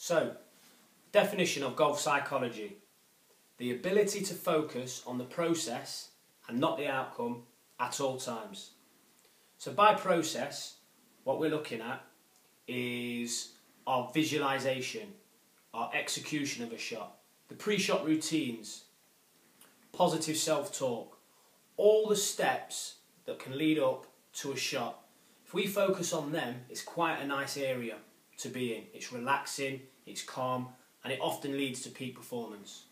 So, definition of golf psychology: the ability to focus on the process and not the outcome at all times. So by process, what we're looking at is our visualization, our execution of a shot, the pre-shot routines, positive self-talk, all the steps that can lead up to a shot. If we focus on them, it's quite a nice area to be in. It's relaxing, it's calm, and it often leads to peak performance.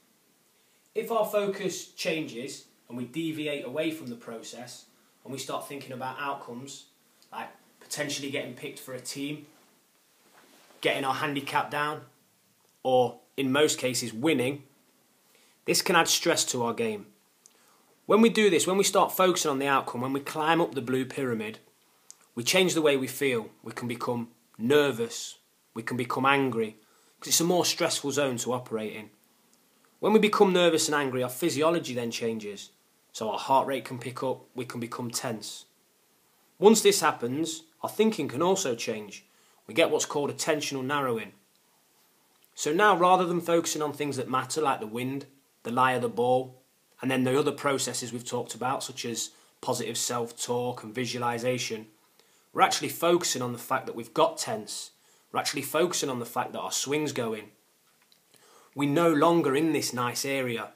If our focus changes and we deviate away from the process and we start thinking about outcomes, like potentially getting picked for a team, getting our handicap down, or in most cases winning, this can add stress to our game. When we do this, when we start focusing on the outcome, when we climb up the blue pyramid, we change the way we feel. We can become nervous, we can become angry, because it's a more stressful zone to operate in. When we become nervous and angry, our physiology then changes. So our heart rate can pick up, we can become tense. Once this happens, our thinking can also change. We get what's called attentional narrowing. So now, rather than focusing on things that matter, like the wind, the lie of the ball, and then the other processes we've talked about, such as positive self-talk and visualization, we're actually focusing on the fact that we've got tense. We're actually focusing on the fact that our swing's going. We're no longer in this nice area.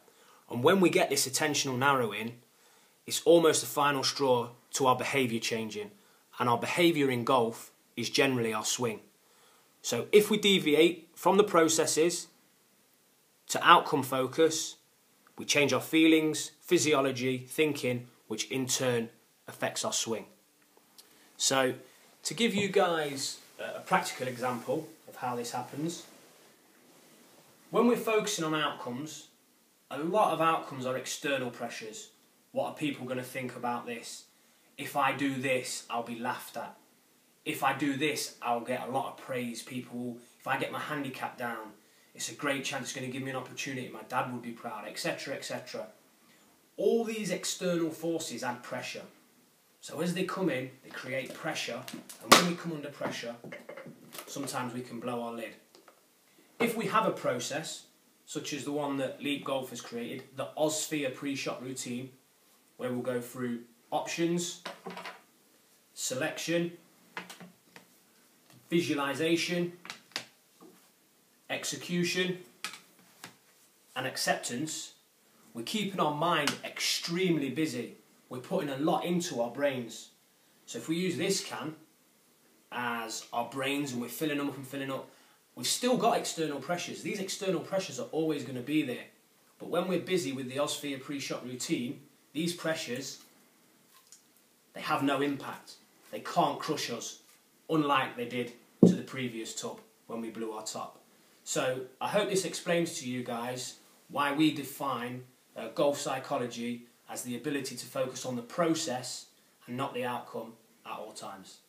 And when we get this attentional narrowing, it's almost the final straw to our behaviour changing. And our behaviour in golf is generally our swing. So if we deviate from the processes to outcome focus, we change our feelings, physiology, thinking, which in turn affects our swing. So to give you guys a practical example of how this happens, when we're focusing on outcomes, a lot of outcomes are external pressures. What are people going to think about this? If I do this, I'll be laughed at. If I do this, I'll get a lot of praise. If I get my handicap down, it's a great chance, it's going to give me an opportunity. My dad would be proud, etc., etc. All these external forces add pressure. So as they come in, they create pressure. And when we come under pressure, sometimes we can blow our lid. If we have a process, such as the one that Leap Golf has created, the OSVEA pre-shot routine, where we'll go through options, selection, visualization, execution, and acceptance, we're keeping our mind extremely busy. We're putting a lot into our brains. So if we use this can as our brains and we're filling them up and filling up, we've still got external pressures. These external pressures are always going to be there. But when we're busy with the OSVEA pre-shot routine, these pressures, they have no impact. They can't crush us, unlike they did to the previous tub when we blew our top. So I hope this explains to you guys why we define golf psychology as the ability to focus on the process and not the outcome at all times.